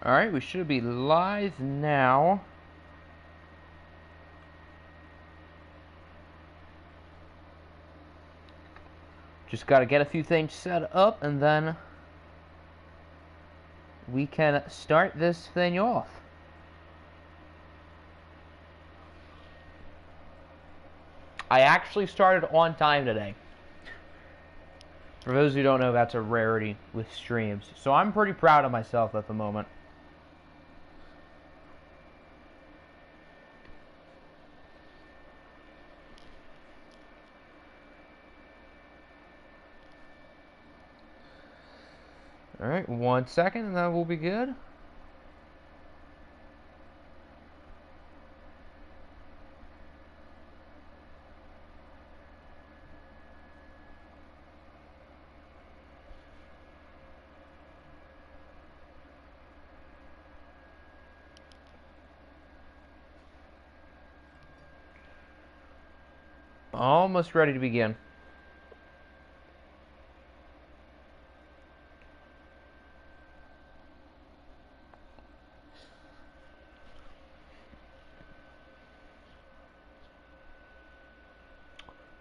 Alright, we should be live now. Just got to get a few things set up, and then we can start this thing off. I actually started on time today. For those who don't know, that's a rarity with streams. So I'm pretty proud of myself at the moment. Alright, 1 second and that will be good. Almost ready to begin.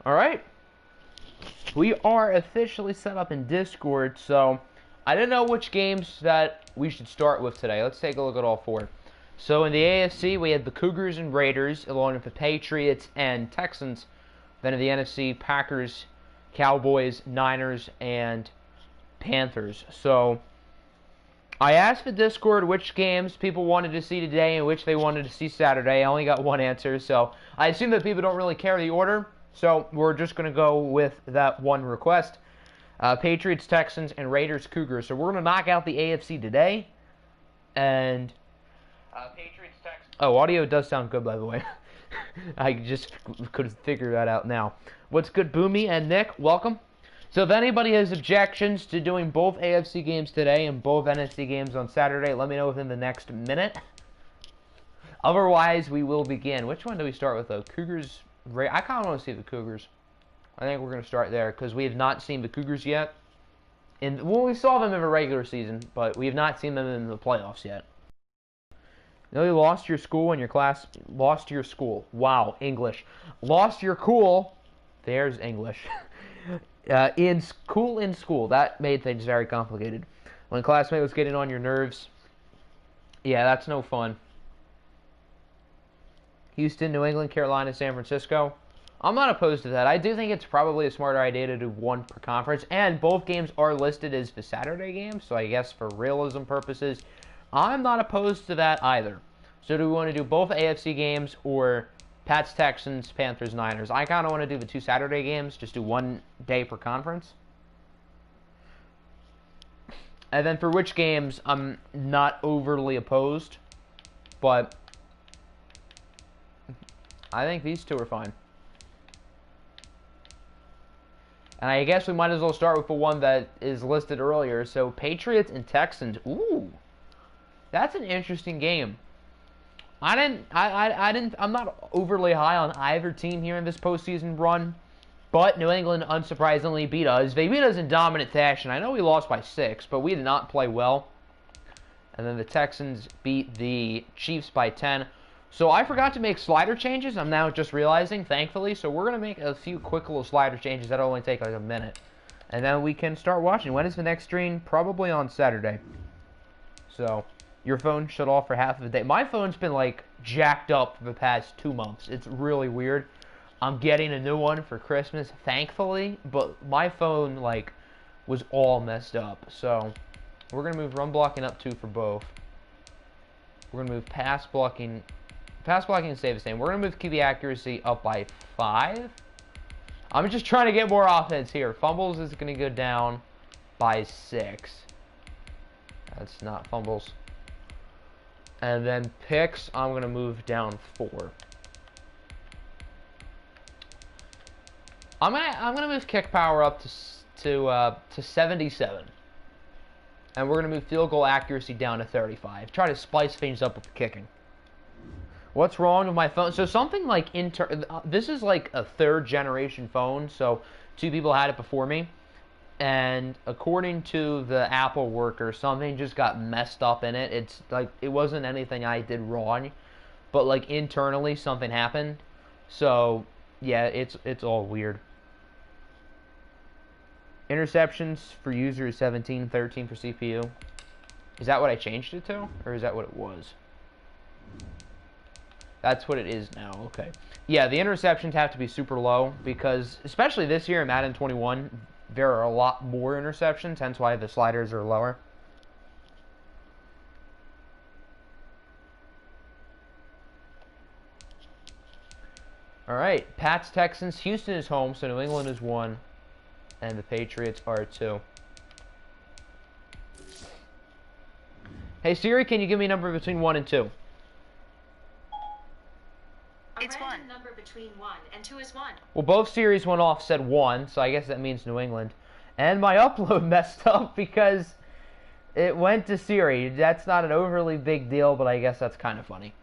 Alright. We are officially set up in Discord, so I didn't know which games that we should start with today. Let's take a look at all four. So in the AFC, we had the Cougars and Raiders, along with the Patriots and Texans. Then in the NFC, Packers, Cowboys, Niners, and Panthers. So I asked the Discord which games people wanted to see today and which they wanted to see Saturday. I only got one answer, so I assume that people don't really care the order. So we're just going to go with that one request. Patriots, Texans, and Raiders, Cougars. So we're going to knock out the AFC today. And Patriots, Texans. Oh, audio does sound good, by the way. I just could figure that out now. What's good, Boomy and Nick? Welcome. So if anybody has objections to doing both AFC games today and both NFC games on Saturday, let me know within the next minute. Otherwise, we will begin. Which one do we start with, though? Cougars... I kind of want to see the Cougars. I think we're going to start there because we have not seen the Cougars yet. Well, we saw them in the regular season, but we have not seen them in the playoffs yet. You know, you lost your school and your class. Lost your school. Wow, English. Lost your cool. There's English. In school. That made things very complicated. When a classmate was getting on your nerves. Yeah, that's no fun. Houston, New England, Carolina, San Francisco. I'm not opposed to that. I do think it's probably a smarter idea to do one per conference. And both games are listed as the Saturday games. So I guess for realism purposes, I'm not opposed to that either. So do we want to do both AFC games or Pats, Texans, Panthers, Niners? I kind of want to do the two Saturday games. Just do 1 day per conference. And then for which games, I'm not overly opposed. But I think these two are fine. And I guess we might as well start with the one that is listed earlier. So Patriots and Texans. Ooh. That's an interesting game. I'm not overly high on either team here in this postseason run. But New England, unsurprisingly, beat us. They beat us in dominant fashion. I know we lost by 6, but we did not play well. And then the Texans beat the Chiefs by 10. So I forgot to make slider changes. I'm now just realizing, thankfully. So we're going to make a few quick little slider changes. That'll only take like a minute. And then we can start watching. When is the next stream? Probably on Saturday. So your phone shut off for half of the day. My phone's been like jacked up for the past 2 months. It's really weird. I'm getting a new one for Christmas, thankfully. But my phone like was all messed up. So we're going to move run blocking up 2 for both. We're going to move pass blocking... Pass blocking stay the same. We're going to move QB accuracy up by 5. I'm just trying to get more offense here. Fumbles is going to go down by 6. That's not fumbles. And then picks, I'm going to move down 4. I'm gonna move kick power up to 77. And we're going to move field goal accuracy down to 35. Try to spice things up with the kicking. What's wrong with my phone? So something like this is like a 3rd generation phone. So 2 people had it before me. and according to the Apple worker, something just got messed up in it. It's like it wasn't anything I did wrong, but like internally something happened. So yeah, it's all weird. Interceptions for user is 17, 13 for CPU. Is that what I changed it to, or is that what it was? That's what it is now. Okay. Yeah, the interceptions have to be super low because, especially this year in Madden 21, there are a lot more interceptions, hence why the sliders are lower. All right, Pats, Texans. Houston is home, so New England is 1, and the Patriots are 2. Hey Siri, can you give me a number between 1 and 2? It's 1. Number between 1 and 2 is 1. Well, both series went off, said 1, so I guess that means New England. And my upload messed up because it went to Siri. That's not an overly big deal, but I guess that's kind of funny.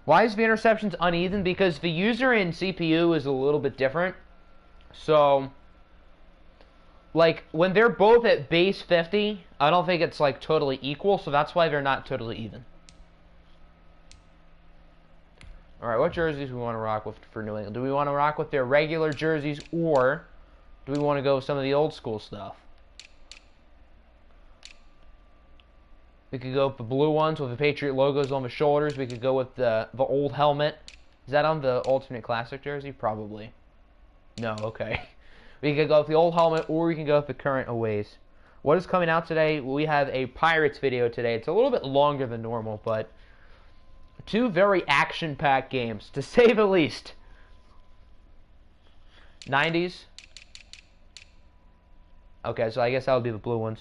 Why is the interceptions uneven? Because the user in CPU is a little bit different. So, like, when they're both at base 50, I don't think it's, like, totally equal, so that's why they're not totally even. Alright, what jerseys do we want to rock with for New England? Do we want to rock with their regular jerseys, or do we want to go with some of the old school stuff? We could go with the blue ones with the Patriot logos on the shoulders. We could go with the old helmet. Is that on the Ultimate Classic jersey? Probably. No, okay. We could go with the old helmet, or we can go with the current aways. What is coming out today? We have a Pirates video today. It's a little bit longer than normal, but 2 very action-packed games, to say the least. 90s. Okay, so I guess that would be the blue ones.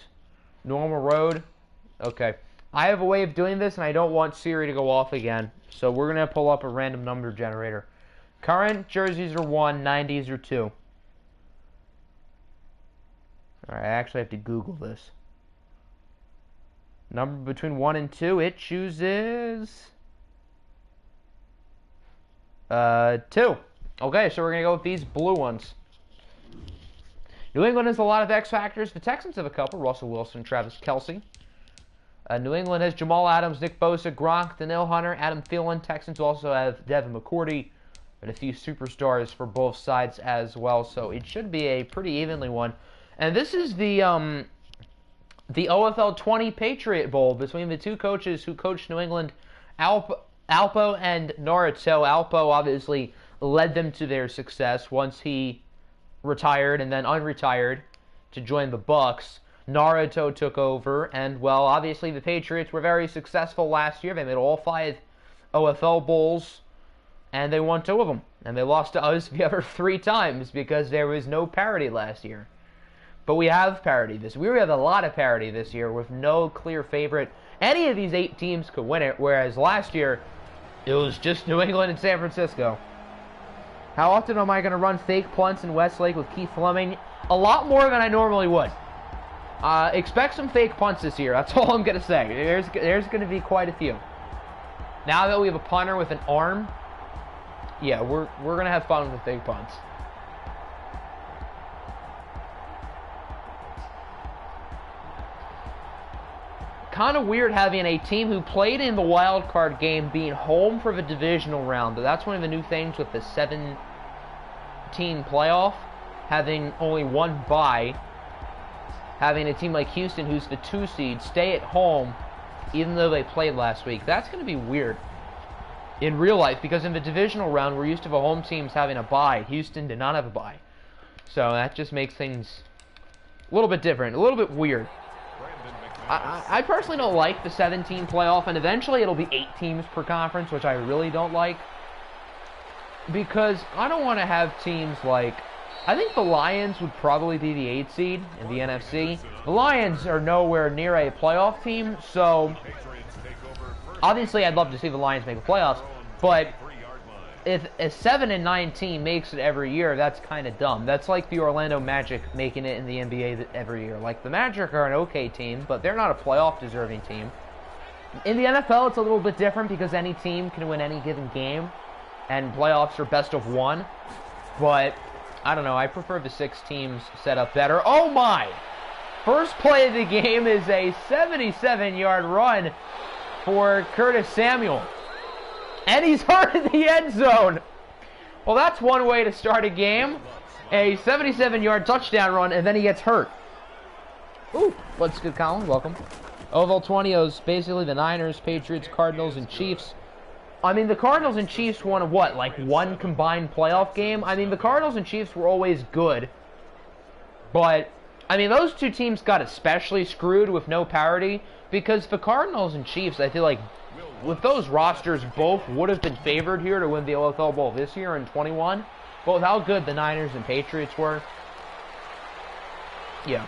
Normal road. Okay. I have a way of doing this, and I don't want Siri to go off again. So we're going to pull up a random number generator. Current jerseys are 1, 90s are 2. Alright, I actually have to Google this. Number between 1 and 2, it chooses 2. Okay, so we're going to go with these blue ones. New England has a lot of X factors. The Texans have a couple. Russell Wilson, Travis Kelce. New England has Jamal Adams, Nick Bosa, Gronk, Danielle Hunter, Adam Thielen. Texans also have Devin McCourty and a few superstars for both sides as well. So it should be a pretty evenly one. And this is the OFL 20 Patriot Bowl between the 2 coaches who coached New England, Alpo and Naruto. Alpo obviously led them to their success once he retired and then unretired to join the Bucks. Naruto took over, and, well, obviously the Patriots were very successful last year. They made all 5 OFL Bowls, and they won 2 of them. And they lost to us the other 3 times because there was no parity last year. But we have parity this year. We have a lot of parity this year with no clear favorite. Any of these 8 teams could win it, whereas last year it was just New England and San Francisco. How often am I going to run fake punts in Westlake with Keith Fleming? A lot more than I normally would. Expect some fake punts this year. That's all I'm going to say. There's going to be quite a few. Now that we have a punter with an arm, yeah, we're going to have fun with fake punts. Kind of weird having a team who played in the wild card game being home for the divisional round. But that's one of the new things with the 7-team playoff, having only 1 bye. Having a team like Houston, who's the 2 seed, stay at home even though they played last week. That's going to be weird in real life, because in the divisional round, we're used to the home teams having a bye. Houston did not have a bye. So that just makes things a little bit different, a little bit weird. I personally don't like the 7-team playoff, and eventually it'll be 8 teams per conference, which I really don't like. Because I don't want to have teams like... I think the Lions would probably be the 8th seed in the NFC. The Lions are nowhere near a playoff team, so... Obviously, I'd love to see the Lions make the playoffs, but if a 7 and 9 team makes it every year, that's kind of dumb. That's like the Orlando Magic making it in the NBA every year. Like, the Magic are an okay team, but they're not a playoff-deserving team. In the NFL, it's a little bit different because any team can win any given game, and playoffs are best of 1. But I don't know. I prefer the 6 teams setup better. Oh, my! First play of the game is a 77-yard run for Curtis Samuel. And he's hurt in the end zone. Well, that's one way to start a game. A 77-yard touchdown run, and then he gets hurt. Ooh, what's good, Colin? Welcome. OFL 20 is basically the Niners, Patriots, Cardinals, and Chiefs. I mean, the Cardinals and Chiefs won, what, like one combined playoff game? I mean, the Cardinals and Chiefs were always good. But, I mean, those two teams got especially screwed with no parity. Because the Cardinals and Chiefs, I feel like, with those rosters, both would have been favored here to win the OFL Bowl this year in 21. But with how good the Niners and Patriots were. Yeah.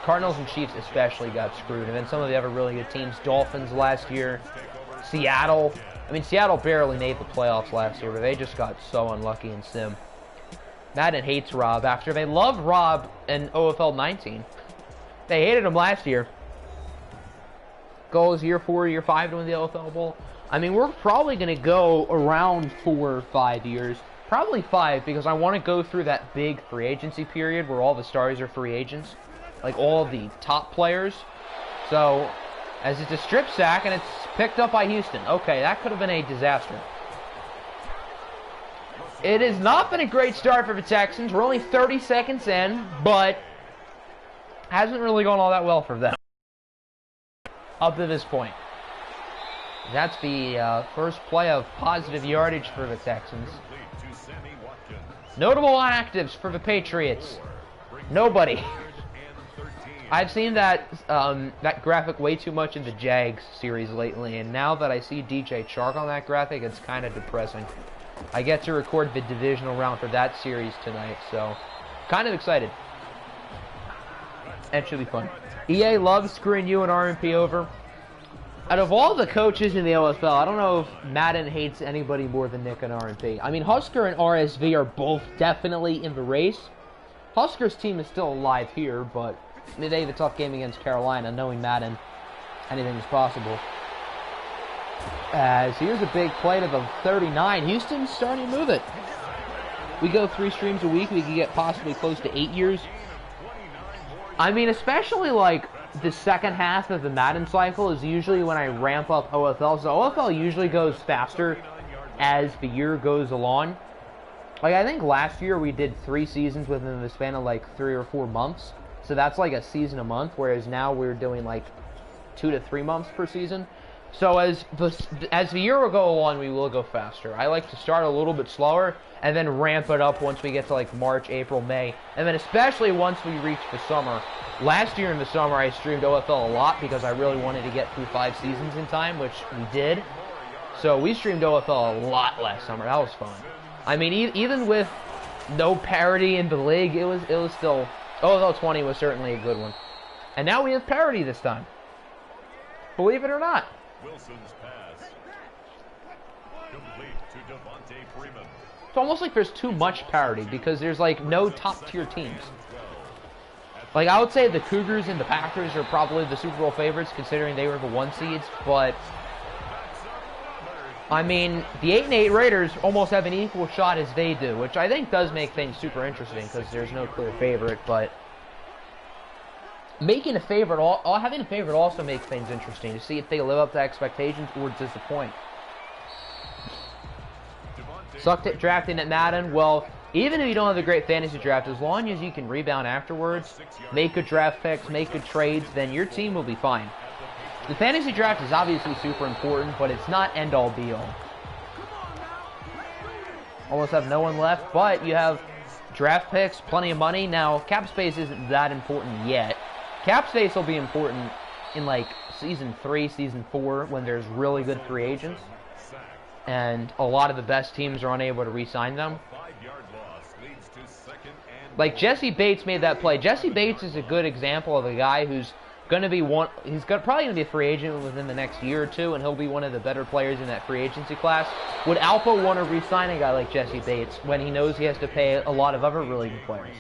Cardinals and Chiefs especially got screwed. And then some of the other really good teams, Dolphins last year, Seattle. I mean, Seattle barely made the playoffs last year, but they just got so unlucky in Sim. Madden hates Rob after they loved Rob in OFL 19. They hated him last year. Goals year 4, year 5 to win the OFL Bowl. I mean, we're probably going to go around 4 or 5 years. Probably 5, because I want to go through that big free agency period where all the stars are free agents. Like, all the top players. So, as it's a strip sack, and it's picked up by Houston. Okay, that could have been a disaster. It has not been a great start for the Texans. We're only 30 seconds in, but hasn't really gone all that well for them up to this point. That's the first play of positive yardage for the Texans. Notable inactives for the Patriots. Nobody. I've seen that that graphic way too much in the Jags series lately, and now that I see DJ Chark on that graphic, it's kind of depressing. I get to record the divisional round for that series tonight, so kind of excited. It should be fun. EA loves screwing you and RMP over. Out of all the coaches in the OFL, I don't know if Madden hates anybody more than Nick and RMP. I mean, Husker and RSV are both definitely in the race. Husker's team is still alive here, but they have a tough game against Carolina, knowing Madden, anything is possible. As here's a big play to the 39. Houston's starting to move it. We go 3 streams a week. We could get possibly close to 8 years. I mean, especially like the second half of the Madden cycle is usually when I ramp up OFL. So OFL usually goes faster as the year goes along. Like, I think last year we did 3 seasons within the span of like 3 or 4 months. So that's like a season a month, whereas now we're doing like 2 to 3 months per season. So as the year will go along, we will go faster. I like to start a little bit slower and then ramp it up once we get to like March, April, May. And then especially once we reach the summer. Last year in the summer, I streamed OFL a lot because I really wanted to get through 5 seasons in time, which we did. So we streamed OFL a lot last summer. That was fun. I mean, even with no parity in the league, it was still... OFL 20 was certainly a good one. And now we have parity this time. Believe it or not. Wilson's pass. Complete to Devontae Freeman. It's almost like there's too much parity because there's like no top tier teams. Like, I would say the Cougars and the Packers are probably the Super Bowl favorites considering they were the 1 seeds, but I mean, the 8-8 Raiders almost have an equal shot as they do, which I think does make things super interesting because there's no clear favorite, but making a favorite, having a favorite also makes things interesting to see if they live up to expectations or disappoint. Sucked at drafting at Madden. Well, even if you don't have a great fantasy draft, as long as you can rebound afterwards, make good draft picks, make good trades, then your team will be fine. The fantasy draft is obviously super important, but it's not end-all be-all. Almost have no one left, but you have draft picks, plenty of money. Now, cap space isn't that important yet. Cap space will be important in like Season 3, Season 4, when there's really good free agents. And a lot of the best teams are unable to re-sign them. Like, Jesse Bates made that play. Jesse Bates is a good example of a guy who's going to be probably going to be a free agent within the next year or two, and he'll be one of the better players in that free agency class. Would Alpo want to re-sign a guy like Jesse Bates when he knows he has to pay a lot of other really good players?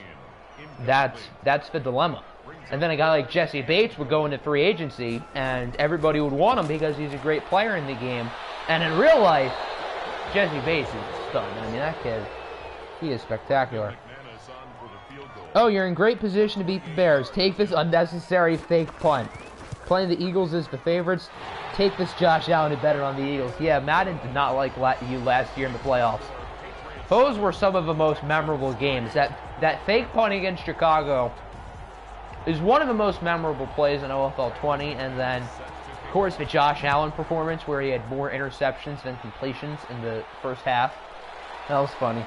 That's the dilemma. And then a guy like Jesse Bates would go into free agency, and everybody would want him because he's a great player in the game. And in real life, Jesse Bates is a stud. I mean, that kid, He is spectacular. Oh, you're in great position to beat the Bears. Take this unnecessary fake punt. Playing the Eagles as the favorites. Take this Josh Allen to better on the Eagles. Yeah, Madden did not like you last year in the playoffs. Those were some of the most memorable games. That fake punt against Chicago is one of the most memorable plays in OFL 20. And then, of course, the Josh Allen performance where he had more interceptions than completions in the first half. That was funny.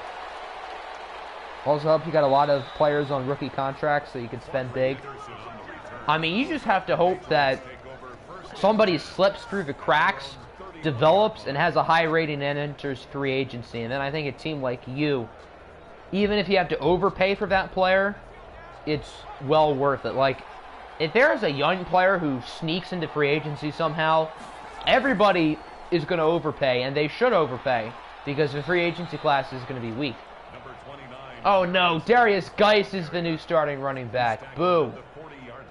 Also helps you got a lot of players on rookie contracts so you can spend big. I mean, you just have to hope that somebody slips through the cracks, develops, and has a high rating and enters free agency. And then I think a team like you, even if you have to overpay for that player, it's well worth it. Like, if there's a young player who sneaks into free agency somehow, everybody is going to overpay, and they should overpay, because the free agency class is going to be weak. Oh no, Darius Geis is the new starting running back. Boo.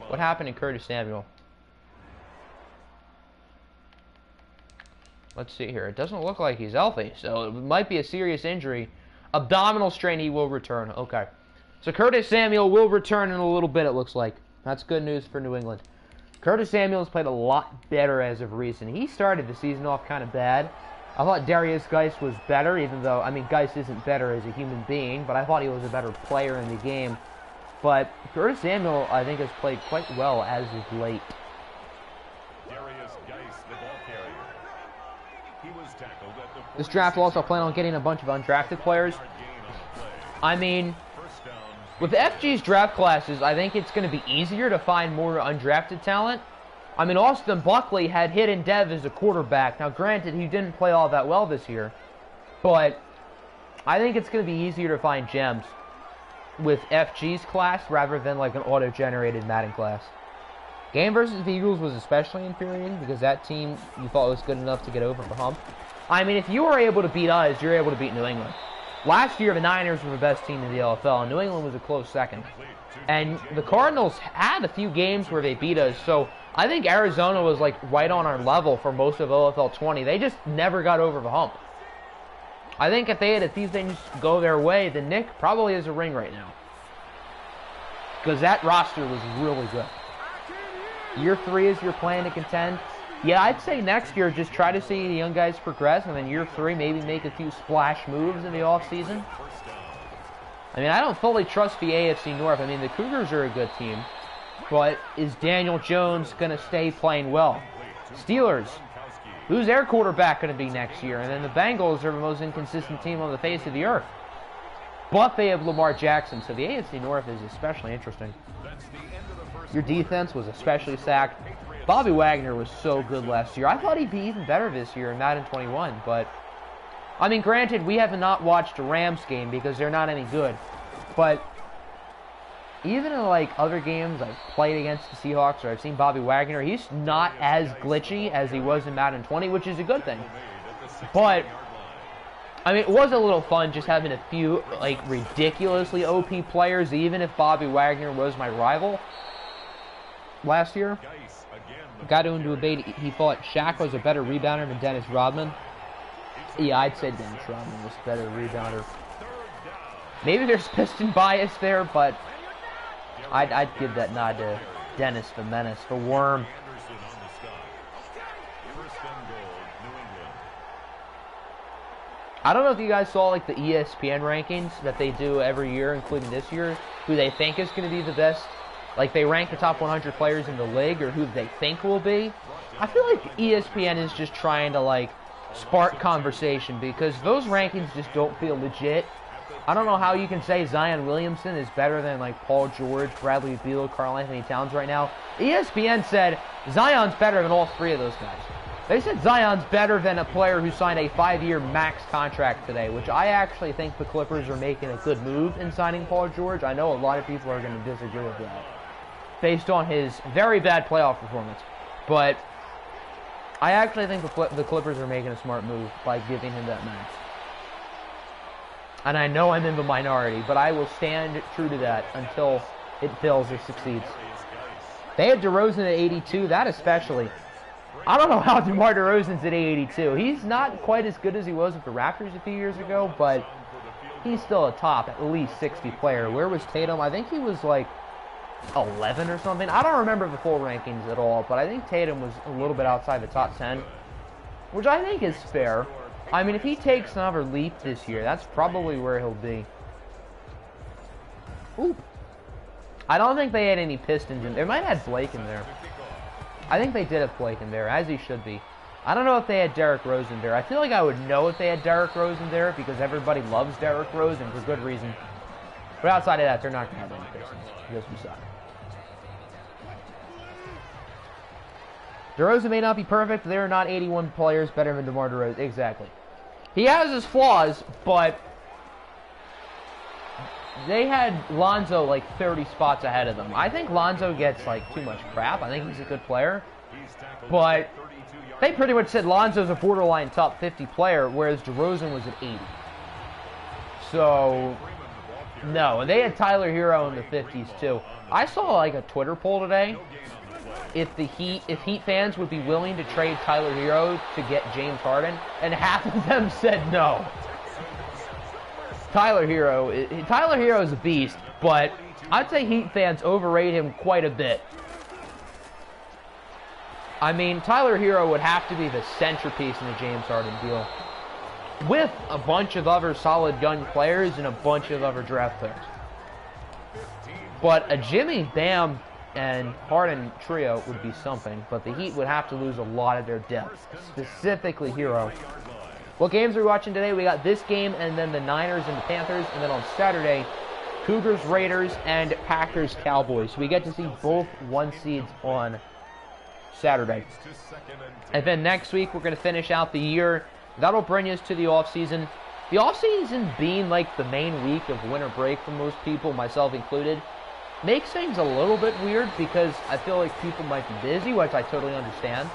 What happened to Curtis Samuel? Let's see here. It doesn't look like he's healthy, so it might be a serious injury. Abdominal strain, he will return. Okay. So Curtis Samuel will return in a little bit, it looks like. That's good news for New England. Curtis Samuel has played a lot better as of recent. He started the season off kind of bad. I thought Darius Geis was better, even though, I mean, Geis isn't better as a human being, but I thought he was a better player in the game. But Curtis Samuel, I think, has played quite well as of late. Darius Geis, the ball carrier. He was tackled at the This draft will also plan on getting a bunch of undrafted players. I mean, with FG's draft classes, I think it's going to be easier to find more undrafted talent. I mean, Austin Buckley had Hidden Dev as a quarterback. Now, granted, he didn't play all that well this year. But I think it's going to be easier to find gems with FG's class rather than like an auto-generated Madden class. Game versus the Eagles was especially infuriating because that team you thought was good enough to get over the hump. I mean, if you were able to beat us, you're able to beat New England. Last year, the Niners were the best team in the LFL, and New England was a close second. And the Cardinals had a few games where they beat us, so I think Arizona was like right on our level for most of OFL 20. They just never got over the hump. I think if they had a few things go their way, then Nick probably has a ring right now. Because that roster was really good. Year 3 is your plan to contend. Yeah, I'd say next year just try to see the young guys progress, and then year 3 maybe make a few splash moves in the offseason. I mean, I don't fully trust the AFC North. I mean, the Cougars are a good team. But is Daniel Jones going to stay playing well? Steelers, who's their quarterback going to be next year? And then the Bengals are the most inconsistent team on the face of the earth. But they have Lamar Jackson, so the AFC North is especially interesting. Your defense was especially sacked. Bobby Wagner was so good last year. I thought he'd be even better this year in Madden 21, but I mean, granted, we have not watched a Rams game because they're not any good. But even in like other games I've played against the Seahawks or I've seen Bobby Wagner, he's not as glitchy as he was in Madden 20, which is a good thing. But I mean, it was a little fun just having a few like ridiculously OP players, even if Bobby Wagner was my rival last year. Got into a debate. He thought Shaq was a better rebounder than Dennis Rodman. Yeah, I'd say Dennis Rodman was a better rebounder. Maybe there's Piston bias there, but I'd give that nod to Dennis the Menace, the Worm. I don't know if you guys saw like the ESPN rankings that they do every year, including this year, who they think is going to be the best. Like, they rank the top 100 players in the league, or who they think will be. I feel like ESPN is just trying to, like, spark conversation, because those rankings just don't feel legit. I don't know how you can say Zion Williamson is better than, like, Paul George, Bradley Beal, Karl Anthony Towns right now. ESPN said Zion's better than all 3 of those guys. They said Zion's better than a player who signed a 5-year max contract today, which I actually think the Clippers are making a good move in signing Paul George. I know a lot of people are going to disagree with that, based on his very bad playoff performance. But I actually think the Clippers are making a smart move by giving him that max. And I know I'm in the minority, but I will stand true to that until it fails or succeeds. They had DeRozan at 82, that especially. I don't know how DeMar DeRozan's at 82. He's not quite as good as he was with the Raptors a few years ago, but he's still a top at least 60 player. Where was Tatum? I think he was like 11 or something. I don't remember the full rankings at all, but I think Tatum was a little bit outside the top 10, which I think is fair. I mean, if he takes another leap this year, that's probably where he'll be. Ooh. I don't think they had any Pistons in there. They might have had Blake in there. I think they did have Blake in there, as he should be. I don't know if they had Derrick Rose in there. I feel like I would know if they had Derrick Rose in there because everybody loves Derrick Rose, and for good reason. But outside of that, they're not going to have any Pistons because we suck. DeRozan may not be perfect. There are not 81 players better than DeMar DeRozan. Exactly. He has his flaws, but they had Lonzo like 30 spots ahead of them. I think Lonzo gets like too much crap. I think he's a good player. But they pretty much said Lonzo's a borderline top 50 player, whereas DeRozan was at 80. So, no. And they had Tyler Hero in the 50s too. I saw like a Twitter poll today. If Heat fans would be willing to trade Tyler Hero to get James Harden, and half of them said no. Tyler Hero is a beast, but I'd say Heat fans overrate him quite a bit. I mean, Tyler Hero would have to be the centerpiece in the James Harden deal, with a bunch of other solid young players and a bunch of other draft picks. But a Jimmy, Bam, and Harden trio would be something, but the Heat would have to lose a lot of their depth, specifically Hero. What games are we watching today? We got this game, and then the Niners and the Panthers, and then on Saturday, Cougars, Raiders, and Packers, Cowboys. We get to see both 1 seeds on Saturday. And then next week, we're going to finish out the year. That'll bring us to the offseason. The offseason being like the main week of winter break for most people, myself included, makes things a little bit weird because I feel like people might be busy, which I totally understand.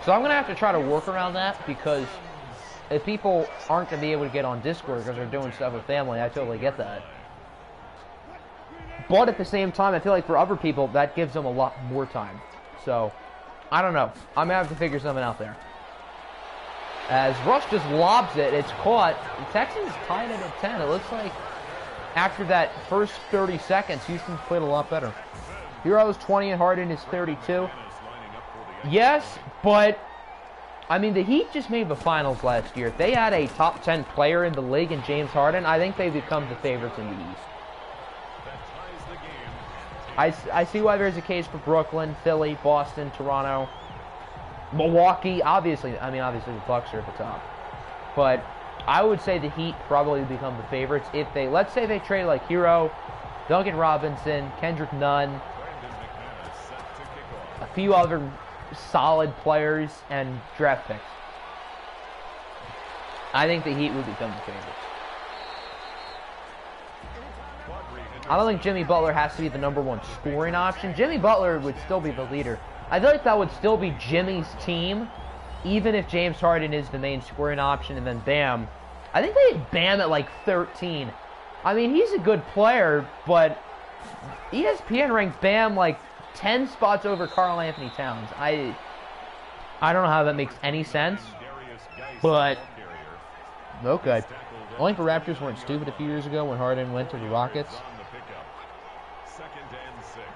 So I'm going to have to try to work around that because if people aren't going to be able to get on Discord because they're doing stuff with family, I totally get that. But at the same time, I feel like for other people, that gives them a lot more time. So, I don't know. I'm going to have to figure something out there. As Rush just lobs it, it's caught. The Texans tied it at 10. It looks like after that first 30 seconds, Houston's played a lot better. Hero's 20 and Harden is 32. Yes, but I mean, the Heat just made the finals last year. If they had a top 10 player in the league in James Harden, I think they become the favorites in the East. I see why there's a case for Brooklyn, Philly, Boston, Toronto, Milwaukee. Obviously the Bucks are at the top. But I would say the Heat probably become the favorites if they, let's say they trade like Hero, Duncan Robinson, Kendrick Nunn, a few other solid players, and draft picks. I think the Heat would become the favorites. I don't think Jimmy Butler has to be the #1 scoring option. Jimmy Butler would still be the leader. I feel like that would still be Jimmy's team, even if James Harden is the main scoring option, and then Bam. I think they had Bam at like 13. I mean, he's a good player, but ESPN ranked Bam like 10 spots over Karl Anthony Towns. I don't know how that makes any sense, but okay. Only the Raptors weren't stupid a few years ago when Harden went to the Rockets.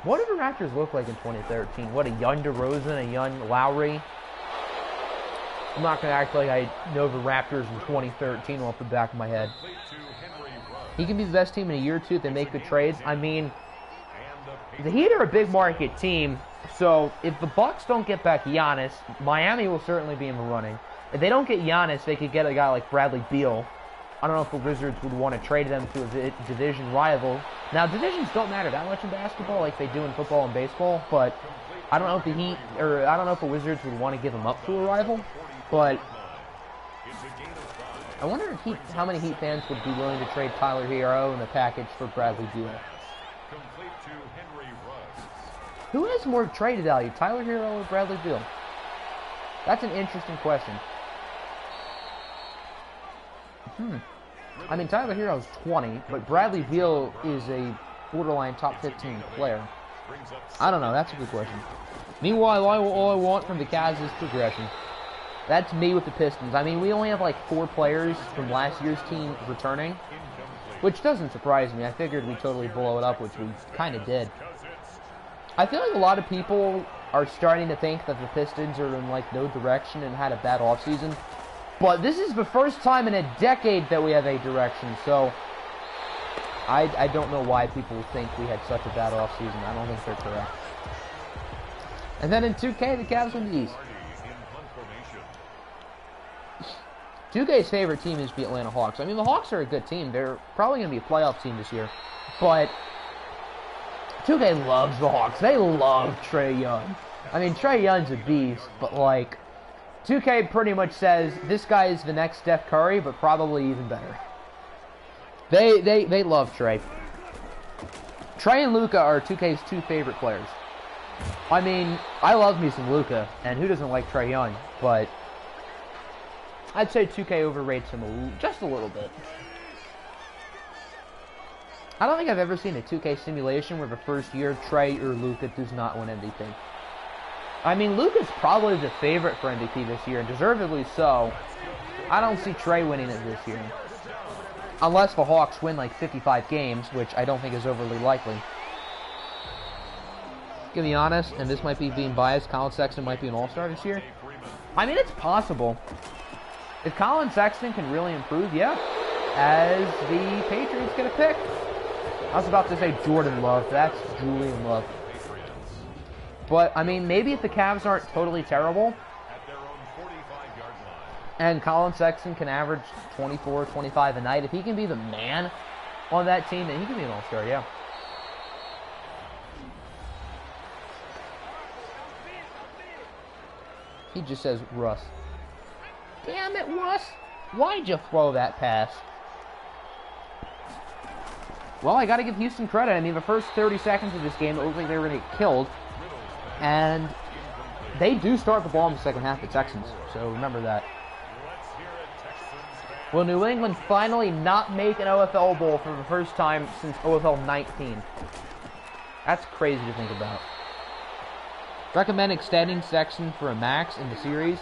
What did the Raptors look like in 2013? What, a young DeRozan, a young Lowry? I'm not going to act like I know the Raptors in 2013 off the back of my head. He can be the best team in a year or two if they make good trades. I mean, the Heat are a big market team, so if the Bucks don't get back Giannis, Miami will certainly be in the running. If they don't get Giannis, they could get a guy like Bradley Beal. I don't know if the Wizards would want to trade them to a division rival. Now, divisions don't matter that much in basketball like they do in football and baseball, but I don't know if the Wizards would want to give them up to a rival. But I wonder if how many Heat fans would be willing to trade Tyler Hero in the package for Bradley Beal. Who has more trade value, Tyler Hero or Bradley Beal? That's an interesting question. I mean, Tyler Hero's 20, but Bradley Beal is a borderline top 15 player. I don't know. That's a good question. Meanwhile, all I want from the Cavs is progression. That's me with the Pistons. I mean, we only have like 4 players from last year's team returning. which doesn't surprise me. I figured we'd totally blow it up, which we kind of did. I feel like a lot of people are starting to think that the Pistons are in, like, no direction and had a bad offseason. But this is the first time in a decade that we have a direction, so I don't know why people think we had such a bad offseason. I don't think they're correct. And then in 2K, the Cavs win the East. 2K's favorite team is the Atlanta Hawks. I mean, the Hawks are a good team. They're probably going to be a playoff team this year. But 2K loves the Hawks. They love Trae Young. I mean, Trae Young's a beast, but, like, 2K pretty much says this guy is the next Steph Curry, but probably even better. They love Trae. Trae and Luka are 2K's two favorite players. I mean, I love me some Luka, and who doesn't like Trae Young? But I'd say 2K overrates him just a little bit. I don't think I've ever seen a 2K simulation where the first year Trae or Luka does not win MVP. I mean, Luka's probably the favorite for MVP this year, and deservedly so. I don't see Trae winning it this year. Unless the Hawks win like 55 games, which I don't think is overly likely. To be honest, and this might be being biased, Colin Sexton might be an all-star this year. I mean, it's possible. If Colin Sexton can really improve, yeah. As the Patriots get a pick. I was about to say Jordan Love. That's Julian Love. But, I mean, maybe if the Cavs aren't totally terrible, and Colin Sexton can average 24, 25 a night, if he can be the man on that team, then he can be an all-star, yeah. He just says, Russ. Damn it, Russ. Why'd you throw that pass? Well, I got to give Houston credit. I mean, the first 30 seconds of this game, it looked like they were going to get killed. And they do start the ball in the second half, the Texans. So remember that. Will New England finally not make an OFL Bowl for the first time since OFL 19? That's crazy to think about. Recommend extending Sexton for a max in the series.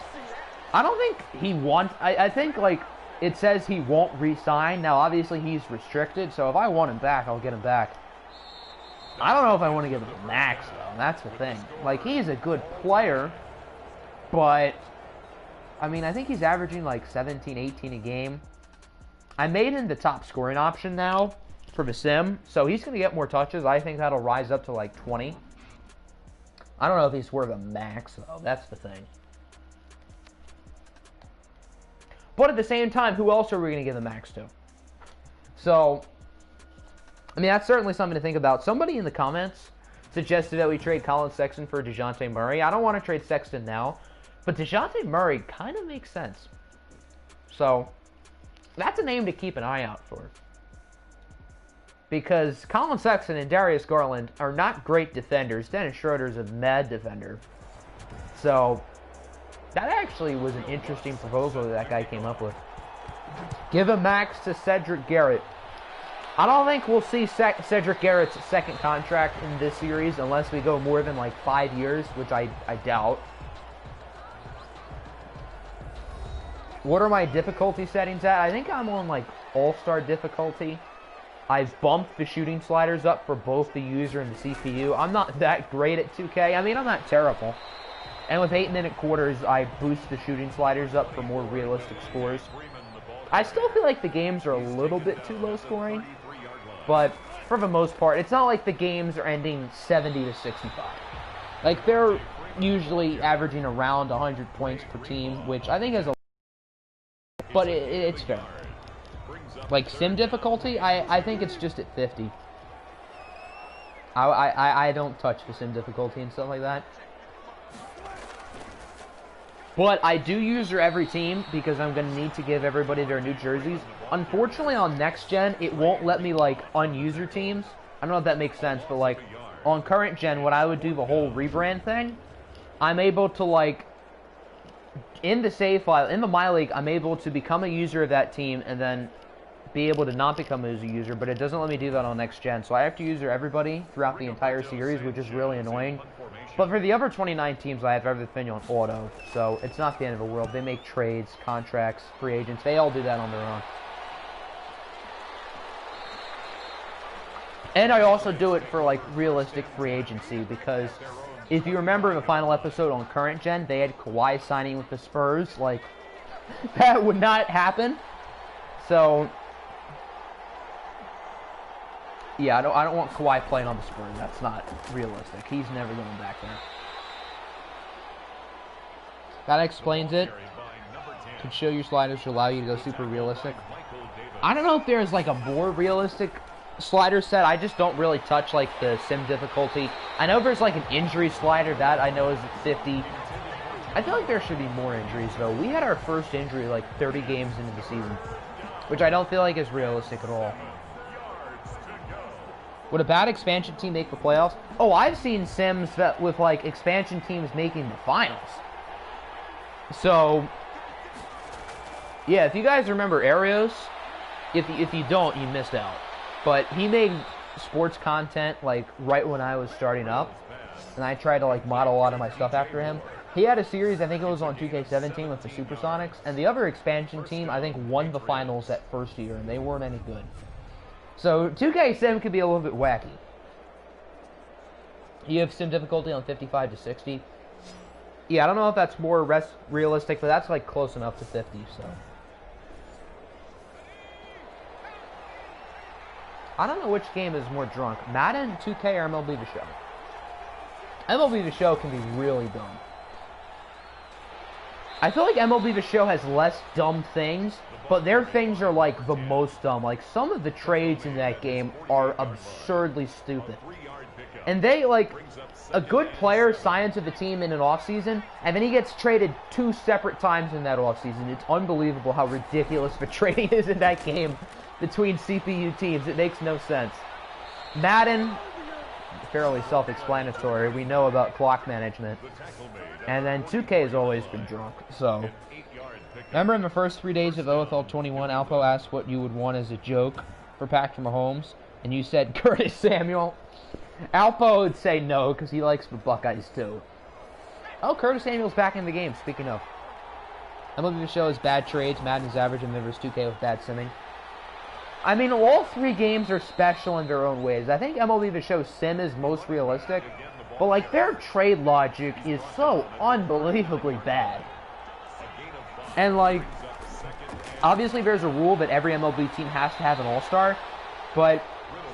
I don't think he wants... I think, like, it says he won't re-sign. Now, obviously, he's restricted, so if I want him back, I'll get him back. I don't know if I want to give him a max, though. That's the thing. Like, he's a good player, but... I mean, I think he's averaging, like, 17, 18 a game. I made him the top scoring option now for the sim, so he's going to get more touches. I think that'll rise up to, like, 20. I don't know if he's worth a max, though. That's the thing. But at the same time, who else are we going to give the max to? So, I mean, that's certainly something to think about. Somebody in the comments suggested that we trade Colin Sexton for DeJounte Murray. I don't want to trade Sexton now, but DeJounte Murray kind of makes sense. So, that's a name to keep an eye out for. Because Colin Sexton and Darius Garland are not great defenders. Dennis Schroeder's a mad defender. So, that actually was an interesting proposal that guy came up with. Give a max to Cedric Garrett. I don't think we'll see Cedric Garrett's second contract in this series unless we go more than like 5 years, which I doubt. What are my difficulty settings at? I think I'm on like all-star difficulty. I've bumped the shooting sliders up for both the user and the CPU. I'm not that great at 2K. I mean, I'm not terrible. And with 8-minute quarters, I boost the shooting sliders up for more realistic scores. I still feel like the games are a little bit too low scoring. But for the most part, it's not like the games are ending 70 to 65. Like, they're usually averaging around 100 points per team, which I think is a... But it's fair. Like, sim difficulty, I think it's just at 50. I don't touch the sim difficulty and stuff like that. But I do user every team because I'm going to need to give everybody their new jerseys. Unfortunately, on next gen, it won't let me, like, unuser teams. I don't know if that makes sense, but, like, on current gen, when I would do the whole rebrand thing, I'm able to, like, in the save file, in the My League, I'm able to become a user of that team and then be able to not become a user, but it doesn't let me do that on next gen. So I have to user everybody throughout the entire series, which is really annoying. But for the other 29 teams, I have everything on auto, so it's not the end of the world. They make trades, contracts, free agents. They all do that on their own. And I also do it for, like, realistic free agency, because if you remember in the final episode on Current Gen, they had Kawhi signing with the Spurs. Like, that would not happen. So, yeah, I don't want Kawhi playing on the Spurs. That's not realistic. He's never going back there. That explains it. Could show your sliders to allow you to go super realistic. I don't know if there's, like, a more realistic slider set. I just don't really touch, like, the sim difficulty. I know there's, like, an injury slider. That I know is at 50. I feel like there should be more injuries, though. We had our first injury, like, 30 games into the season, which I don't feel like is realistic at all. Would a bad expansion team make the playoffs? Oh, I've seen sims that with, like, expansion teams making the finals. So, yeah, if you guys remember Arios, if you don't, you missed out. But he made sports content, like, right when I was starting up, and I tried to, like, model a lot of my stuff after him. He had a series, I think it was on 2K17 with the Supersonics, and the other expansion team, I think, won the finals that first year, and they weren't any good. So, 2K Sim could be a little bit wacky. You have sim difficulty on 55 to 60. Yeah, I don't know if that's more realistic, but that's, like, close enough to 50, so. I don't know which game is more drunk, Madden, 2K, or MLB The Show. MLB The Show can be really dumb. I feel like MLB The Show has less dumb things, but their things are, like, the most dumb. Like, some of the trades in that game are absurdly stupid. And they, like, a good player signs with the team in an offseason, and then he gets traded 2 separate times in that offseason. It's unbelievable how ridiculous the trading is in that game between CPU teams. It makes no sense. Madden, fairly self-explanatory. We know about clock management. And then 2K has always been drunk, so. Remember in the first 3 days of OFL 21, Alpo asked what you would want as a joke for Patrick Mahomes, and you said Curtis Samuel. Alpo would say no, because he likes the Buckeyes too. Oh, Curtis Samuel's back in the game, speaking of. MLB The Show is bad trades, Madden is average, and there's 2K with bad simming. I mean, all 3 games are special in their own ways. I think MLB The Show sim is most realistic, but, like, their trade logic is so unbelievably bad. And, like, obviously there's a rule that every MLB team has to have an all-star, but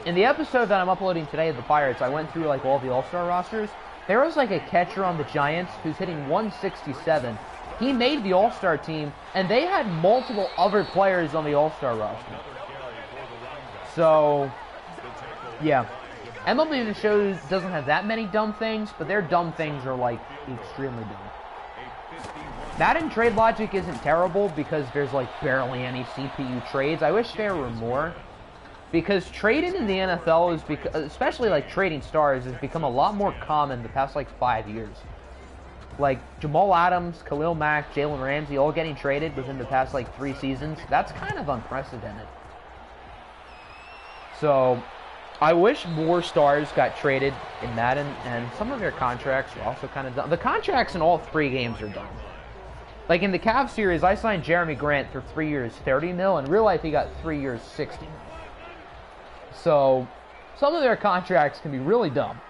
in the episode that I'm uploading today of the Pirates, I went through, like, all the all-star rosters. There was, like, a catcher on the Giants who's hitting 167. He made the all-star team, and they had multiple other players on the all-star roster. So, yeah. MLB The Show doesn't have that many dumb things, but their dumb things are, like, extremely dumb. Madden trade logic isn't terrible because there's, like, barely any CPU trades. I wish there were more. Because trading in the NFL is, especially, like, trading stars, has become a lot more common the past, like, 5 years. Like, Jamal Adams, Khalil Mack, Jalen Ramsey all getting traded within the past, like, 3 seasons. That's kind of unprecedented. So, I wish more stars got traded in Madden, and some of their contracts are also kind of dumb. The contracts in all 3 games are dumb. Like, in the Cavs series, I signed Jeremy Grant for 3 years, 30 mil. In real life, he got 3 years, 60 mil. So, some of their contracts can be really dumb.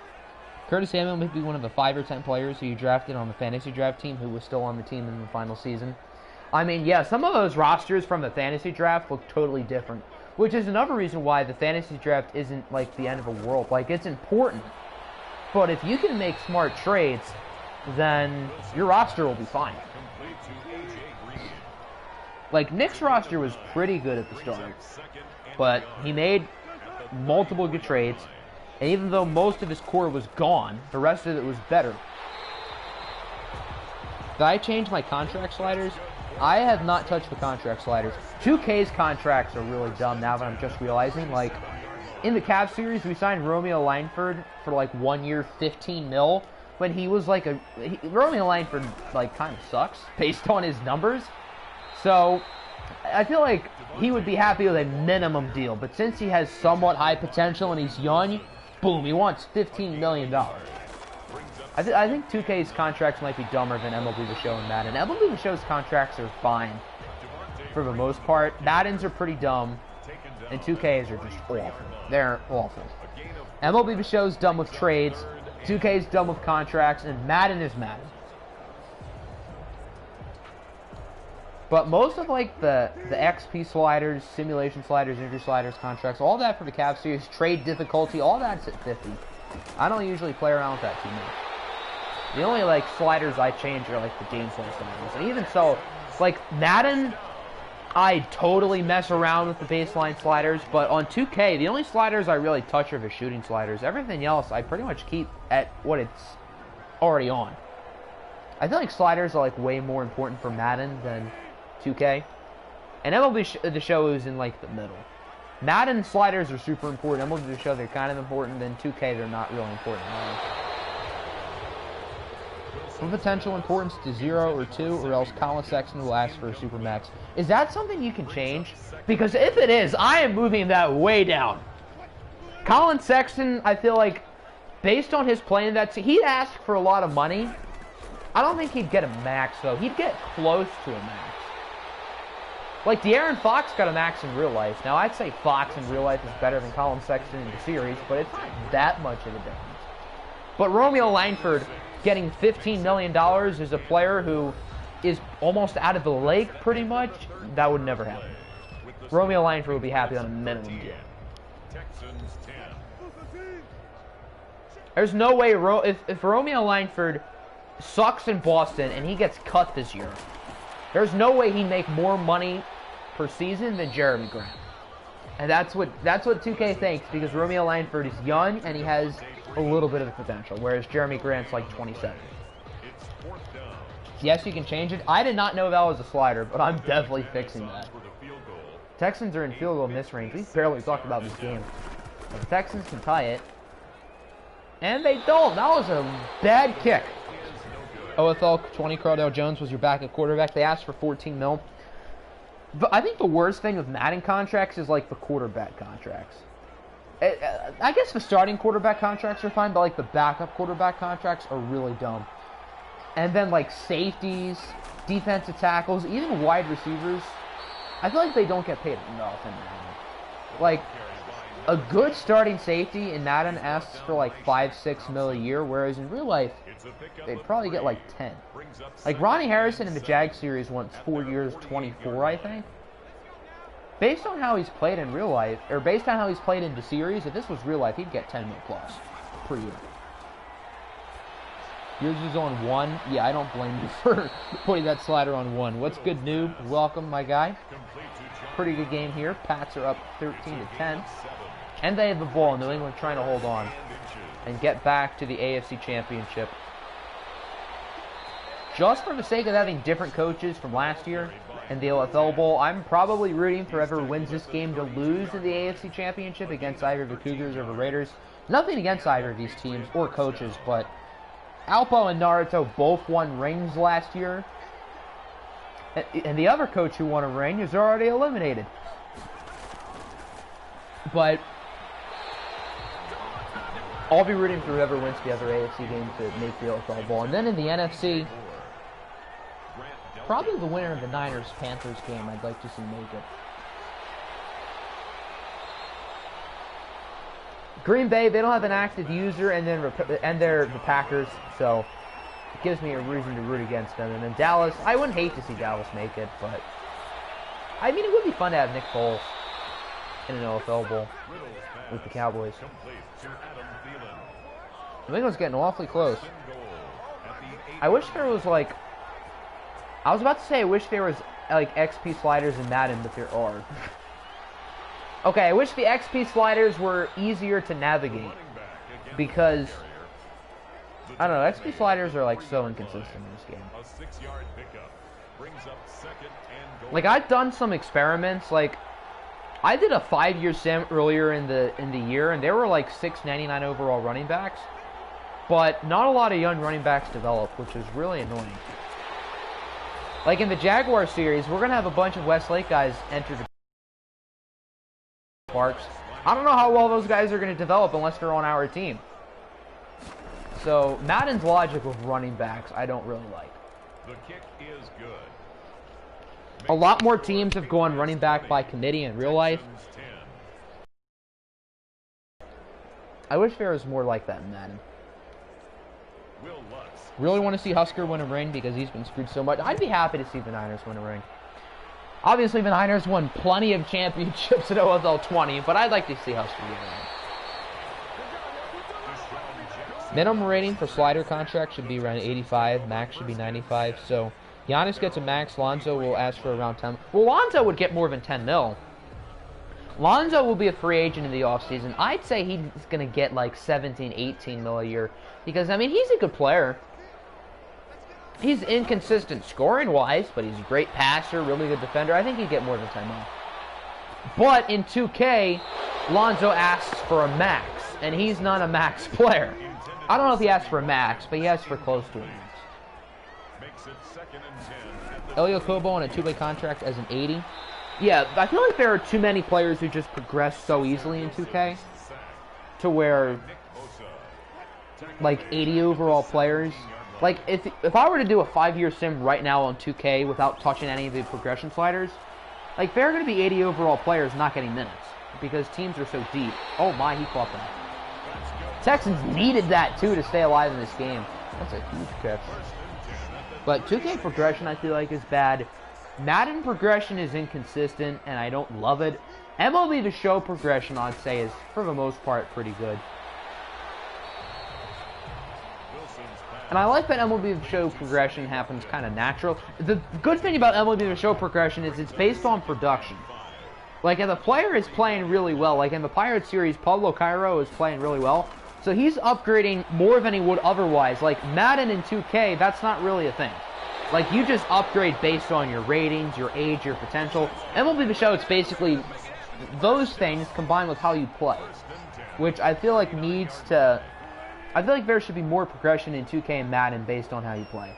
Curtis Samuel may be one of the 5 or 10 players who you drafted on the fantasy draft team who was still on the team in the final season. I mean, yeah, some of those rosters from the fantasy draft look totally different, which is another reason why the fantasy draft isn't, like, the end of the world. Like, it's important, but if you can make smart trades, then your roster will be fine. Like, Nick's roster was pretty good at the start, but he made multiple good trades, and even though most of his core was gone, the rest of it was better. Did I change my contract sliders? I have not touched the contract sliders. 2K's contracts are really dumb now that I'm just realizing. Like, in the Cavs series, we signed Romeo Langford for, like, 1 year, 15 mil, when he was, like, Romeo Langford, like, kind of sucks, based on his numbers. So, I feel like he would be happy with a minimum deal, but since he has somewhat high potential and he's young, boom, he wants $15 million. I think 2K's contracts might be dumber than MLB The Show and Madden. MLB The Show's contracts are fine, for the most part. Madden's are pretty dumb. And 2Ks are just awful. They're awful. MLB The Show's done with trades, 2K's done with contracts, and Madden is Madden. But most of like the XP sliders, simulation sliders, injury sliders, contracts, all that for the Cavs series, trade difficulty, all that's at 50. I don't usually play around with that too much. The only like sliders I change are like the gameplay sliders. And even so, like Madden, I totally mess around with the baseline sliders, but on 2K, the only sliders I really touch are the shooting sliders. Everything else I pretty much keep at what it's already on. I feel like sliders are like way more important for Madden than 2K. And MLB The Show is in like the middle. Madden sliders are super important. MLB The Show, they're kind of important. Then 2K, they're not really important at all. From potential importance to 0 or 2, or else Colin Sexton will ask for a Supermax. Is that something you can change? Because if it is, I am moving that way down. Colin Sexton, I feel like, based on his play in that, he'd ask for a lot of money. I don't think he'd get a max, though. He'd get close to a max. Like, De'Aaron Fox got a max in real life. Now, I'd say Fox in real life is better than Colin Sexton in the series, but it's not that much of a difference. But Romeo Langford getting $15 million as a player who is almost out of the lake, pretty much, that would never happen. Romeo Langford would be happy on a minimum deal. There's no way, if Romeo Langford sucks in Boston and he gets cut this year, there's no way he'd make more money per season than Jeremy Grant. And that's what 2K thinks, because Romeo Langford is young and he has a little bit of the potential, whereas Jeremy Grant's like 27. Yes, you can change it. I did not know that was a slider, but I'm definitely fixing that. Texans are in field goal miss range. We barely talked about this game. But the Texans can tie it. And they don't. That was a bad kick. OFL 20, Cardell Jones was your backup quarterback. They asked for 14 mil. But I think the worst thing with Madden contracts is like the quarterback contracts. I guess the starting quarterback contracts are fine, but like the backup quarterback contracts are really dumb. And then like safeties, defensive tackles, even wide receivers, I feel like they don't get paid enough in Madden. Like a good starting safety in Madden asks for like 5-6 mil a year, whereas in real life they'd probably get like 10. Like Ronnie Harrison in the Jag series wants 4 years, 24, I think. Based on how he's played in real life, or based on how he's played in the series, if this was real life, he'd get 10 mil plus per year. Yours is on 1. Yeah, I don't blame you for putting that slider on 1. What's good, noob? Welcome, my guy. Pretty good game here. Pats are up 13-10. And they have the ball. New England trying to hold on and get back to the AFC Championship. Just for the sake of having different coaches from last year in the OFL Bowl, I'm probably rooting for whoever wins this game to lose in the AFC Championship against either the Cougars or the Raiders. Nothing against either of these teams or coaches, but Alpo and Naruto both won rings last year. And the other coach who won a ring is already eliminated. But I'll be rooting for whoever wins the other AFC game to make the OFL Bowl. And then in the NFC, probably the winner of the Niners-Panthers game I'd like to see make it. Green Bay, they don't have an active user, and they're the Packers, so it gives me a reason to root against them. And then Dallas, I wouldn't hate to see Dallas make it, but I mean, it would be fun to have Nick Foles in an OFL Bowl with the Cowboys. New England's getting awfully close. I wish there was like, I was about to say I wish there was like XP sliders in Madden, but there are. Okay, I wish the XP sliders were easier to navigate, because I don't know, XP sliders are like so inconsistent in this game. Like I've done some experiments, like I did a 5-year sim earlier in the year, and there were like 699 overall running backs, but not a lot of young running backs developed, which is really annoying. Like in the Jaguar series, we're gonna have a bunch of Westlake guys enter the Parks. I don't know how well those guys are going to develop unless they're on our team. So Madden's logic with running backs, I don't really like. The kick is good. A lot more teams have gone running back by committee in real life. I wish there was more like that in Madden. Will Lutz. Really want to see Husker win a ring because he's been screwed so much. I'd be happy to see the Niners win a ring. Obviously, the Niners won plenty of championships at OFL 20, but I'd like to see Husker win a ring. Minimum rating for slider contract should be around 85. Max should be 95. So Giannis gets a max. Lonzo will ask for around 10. Well, Lonzo would get more than 10 mil. Lonzo will be a free agent in the offseason. I'd say he's going to get like 17, 18 mil a year. Because, I mean, he's a good player. He's inconsistent scoring-wise, but he's a great passer, really good defender. I think he'd get more than 10 mil. But in 2K, Lonzo asks for a max, and he's not a max player. I don't know if he asked for a max, but he asked for close to a max. Elio Kobo on a two-way contract as an 80. Yeah, I feel like there are too many players who just progress so easily in 2K to where, like, 80 overall players. Like, if I were to do a 5-year sim right now on 2K without touching any of the progression sliders, like, there are going to be 80 overall players not getting minutes because teams are so deep. Oh my, he caught that. Texans needed that, too, to stay alive in this game. That's a huge catch. But 2K progression, I feel like, is bad. Madden progression is inconsistent, and I don't love it. MLB The Show progression, I'd say, is, for the most part, pretty good. And I like that MLB The Show progression happens kind of natural. The good thing about MLB The Show progression is it's based on production. Like, if the player is playing really well, like in the Pirates series, Pablo Cairo is playing really well. So he's upgrading more than he would otherwise. Like, Madden in 2K, that's not really a thing. Like, you just upgrade based on your ratings, your age, your potential. MLB The Show, it's basically those things combined with how you play. Which I feel like needs to... I feel like there should be more progression in 2K and Madden based on how you play.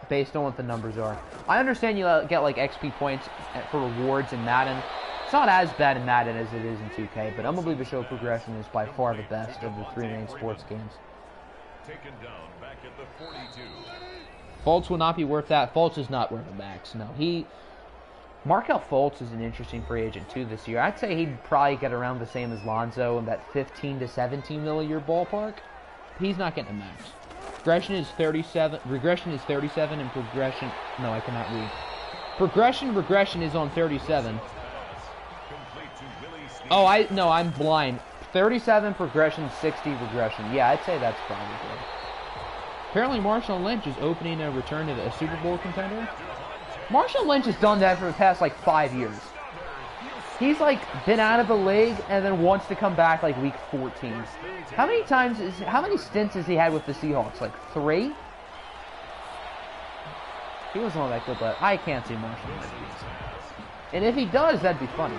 Based on what the numbers are. I understand you get, like, XP points for rewards in Madden. It's not as bad in Madden as it is in 2K, but MLB The Show progression is by far the best of the three main sports games. Taken down back at the 42. Fultz will not be worth that. Fultz is not worth a max. No, Markelle Fultz is an interesting free agent, too, this year. I'd say he'd probably get around the same as Lonzo in that 15 to 17 mil a year ballpark. He's not getting a max. Regression is 37, and progression... No, I cannot read. Regression is on 37. Oh, I'm blind. 37 progression, 60 regression. Yeah, I'd say that's probably good. Apparently, Marshawn Lynch is opening a return to a Super Bowl contender. Marshawn Lynch has done that for the past, like, 5 years. He's, like, been out of the league and then wants to come back, like, week 14. How many stints has he had with the Seahawks? Like, 3? He wasn't all that good, but I can't see Marshawn Lynch. And if he does, that'd be funny.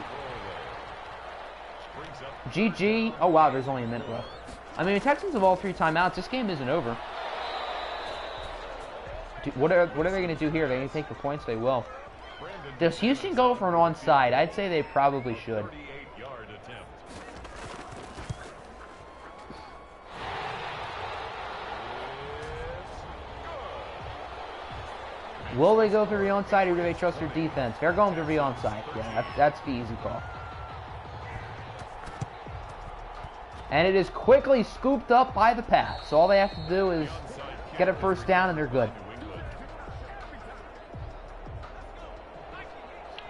GG. Oh, wow, there's only a minute left. I mean, the Texans have all 3 timeouts. This game isn't over. What are they going to do here? They going to take the points? They will. Does Houston go for an onside? I'd say they probably should. Will they go for the onside, or do they trust their defense? They're going for the onside. Yeah, that's the easy call. And it is quickly scooped up by the Pats. So all they have to do is get a first down, and they're good.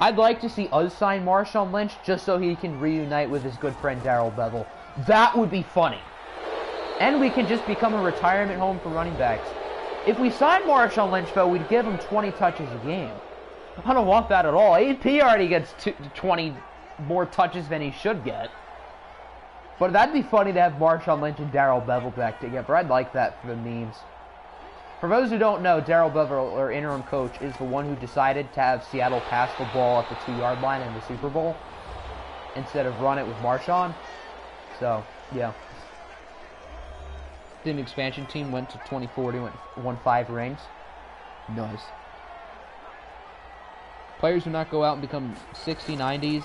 I'd like to see us sign Marshawn Lynch just so he can reunite with his good friend Darrell Bevel. That would be funny. And we can just become a retirement home for running backs. If we sign Marshawn Lynch, though, we'd give him 20 touches a game. I don't want that at all. AP already gets 20 more touches than he should get. But that'd be funny to have Marshawn Lynch and Darrell Bevel back together. I'd like that for the memes. For those who don't know, Darrell Bevel, our interim coach, is the one who decided to have Seattle pass the ball at the 2-yard line in the Super Bowl instead of run it with Marshawn. So, yeah. The expansion team went to 2040, won 5 rings. Nice. Players do not go out and become 60, 90s.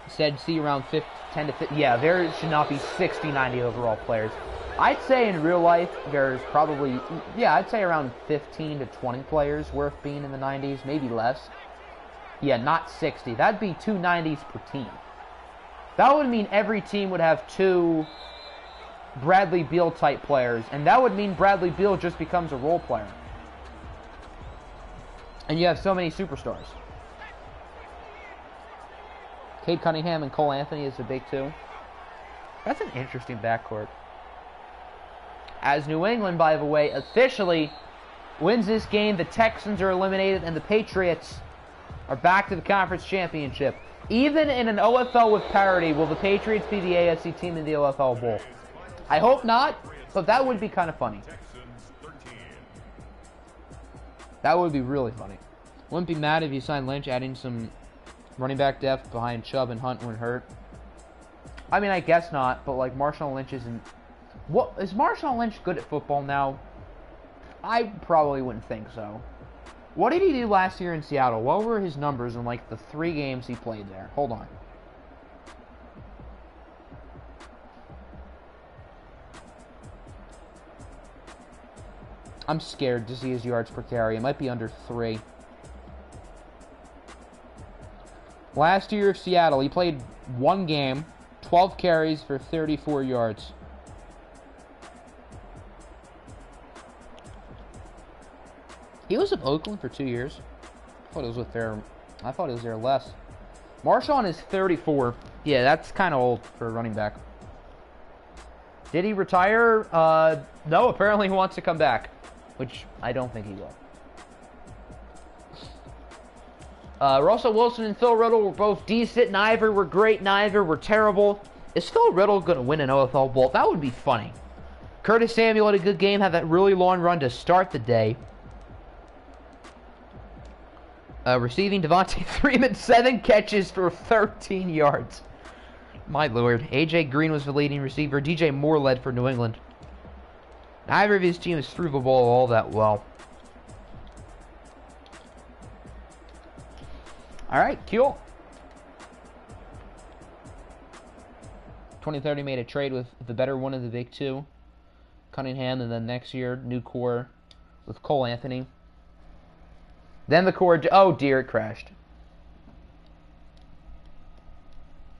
Said see around 10 to 50. Yeah, there should not be 60, 90 overall players. I'd say in real life, there's probably, yeah, I'd say around 15 to 20 players worth being in the 90s, maybe less. Yeah, not 60. That'd be 2 90s per team. That would mean every team would have 2 Bradley Beal type players, and that would mean Bradley Beal just becomes a role player. And you have so many superstars. Cade Cunningham and Cole Anthony is the big two. That's an interesting backcourt. As New England, by the way, officially wins this game, the Texans are eliminated, and the Patriots are back to the conference championship. Even in an OFL with parity, will the Patriots be the AFC team in the OFL Bowl? I hope not, but that would be kind of funny. That would be really funny. Wouldn't be mad if you signed Lynch, adding some running back depth behind Chubb and Hunt when hurt. I mean, I guess not, but like Marshawn Lynch isn't. What is Marshawn Lynch good at football now? I probably wouldn't think so. What did he do last year in Seattle? What were his numbers in like the 3 games he played there? Hold on. I'm scared to see his yards per carry. It might be under 3. Last year of Seattle, he played 1 game, 12 carries for 34 yards. He was in Oakland for 2 years. I thought he was there less. Marshawn is 34. Yeah, that's kind of old for a running back. Did he retire? No, apparently he wants to come back, which I don't think he will. Russell Wilson and Phil Riddle were both decent. Neither were great. Neither were terrible. Is Phil Riddle going to win an OFL Bowl? That would be funny. Curtis Samuel had a good game. Had that really long run to start the day. Receiving Devontae Freeman, 7 catches for 13 yards. My lord. A.J. Green was the leading receiver. DJ Moore led for New England. Neither of his teams threw the ball all that well. Alright, cool. 2030 made a trade with the better one of the big two, Cunningham, and then next year, new core with Cole Anthony. Then the core... Oh dear, it crashed.